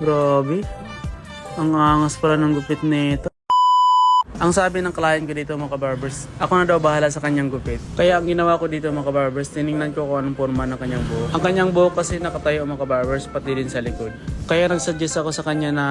Grabe. Ang angas pala ng gupit nito. Ang sabi ng client ko dito mga kabarbers, ako na daw bahala sa kanyang gupit. Kaya ang ginawa ko dito mga kabarbers, tinignan ko kung anong forma ng kanyang buhok. Ang kanyang buhok kasi nakatayo mga kabarbers, pati din sa likod. Kaya nagsuggest ako sa kanya na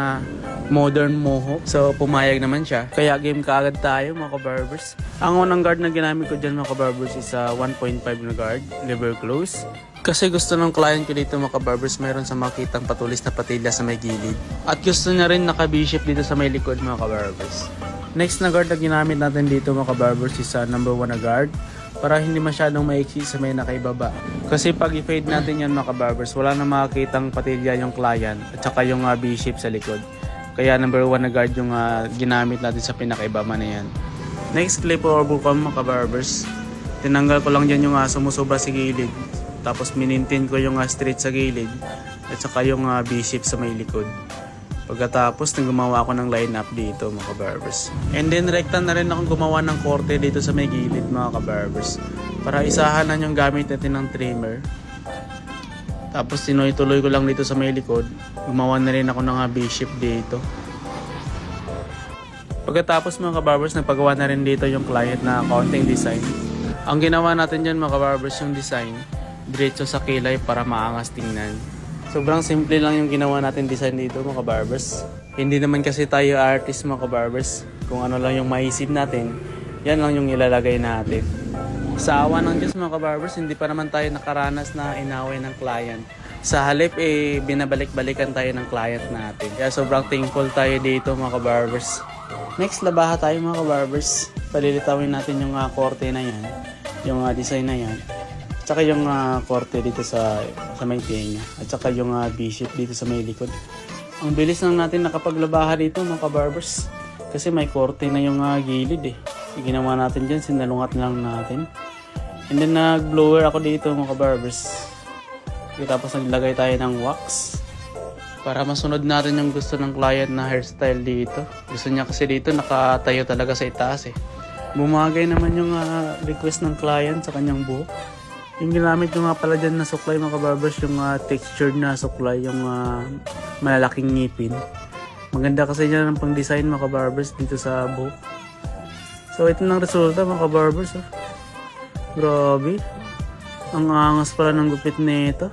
modern mohawk. So pumayag naman siya. Kaya game kaagad tayo mga kabarbers. Ang unang guard na ginamit ko dyan mga kabarbers is 1.5 na guard, lever close. Kasi gusto ng client ko dito mga kabarbers, mayroon sa makitang patulis na patilya sa may gilid. At gusto niya rin naka-V-shape dito sa may likod mga kabarbers. Next na guard na ginamit natin dito mga kabarbers is number 1 na guard. Para hindi masyadong maiksi sa may nakaibaba. Kasi pag i-fade natin yan mga kabarbers, wala na makakitang patilya yung client at saka yung V-shape sa likod. Kaya number 1 na guard yung ginamit natin sa pinakaibaba na yan. Next clip or bukom mga kabarbers. Tinanggal ko lang dyan yung sumusobra sa gilid. Tapos minintin ko yung straight sa gilid at saka yung V-shape sa may likod. Pagkatapos gumawa ako ng line up dito mga kabarbers. And then rekta na rin akong gumawa ng korte dito sa may gilid mga kabarbers. Para isahanan yung gamit natin ng trimmer. Tapos tinuloy ko lang dito sa may likod. Gumawa na rin ako ng V-shape dito. Pagkatapos mga kabarbers, nagpagawa na rin dito yung client na counting design. Ang ginawa natin dyan mga kabarbers, yung design diretso sa kilay para maangas tingnan. Sobrang simple lang yung ginawa natin design dito mga kabarbers. Hindi naman kasi tayo artist mga kabarbers. Kung ano lang yung maisip natin, yan lang yung ilalagay natin. Sa awa ng Diyos mga kabarbers, hindi pa naman tayo nakaranas na inaway ng client. Sa halip binabalik-balikan tayo ng client natin. Kaya sobrang thankful tayo dito mga kabarbers. Next, labaha tayo mga kabarbers. Palilitawin natin yung korte na yan. Yung design na yan. At saka yung korte dito sa may tenga. At saka yung V-shape dito sa may likod. Ang bilis lang natin nakapaglabaha dito mga kabarbers. Kasi may korte na yung gilid eh. Ginawa natin dyan, sinalungat lang natin. And then nag-blower ako dito mga kabarbers. Tapos naglagay tayo ng wax. Para masunod natin yung gusto ng client na hairstyle dito. Gusto niya kasi dito nakatayo talaga sa itaas eh. Bumagay naman yung request ng client sa kanyang buhok. Yung ginamit ko nga pala dyan na suklay mga kabarbers, yung textured na suklay, yung malalaking ngipin. Maganda kasi dyan ang pang-design mga kabarbers dito sa buhok. So ito ng resulta mga kabarbers. Oh. Grabe. Ang angas pala ng gupit nito.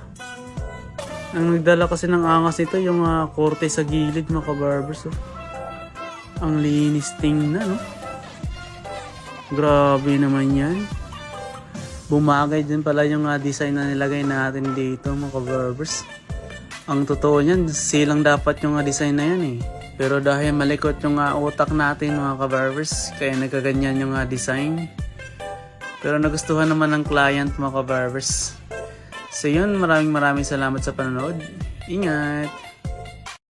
Ang nagdala kasi ng angas nito yung korte sa gilid mga kabarbers. Oh. Ang linis tingnan, no? Grabe naman yan. Bumagay din pala yung design na nilagay natin dito mga kabarbers. Ang totoo niyan, silang dapat yung design na yan eh. Pero dahil malikot yung utak natin mga kabarbers, kaya nagkaganyan yung design. Pero nagustuhan naman ng client mga kabarbers. So yun, maraming salamat sa panonood. Ingat!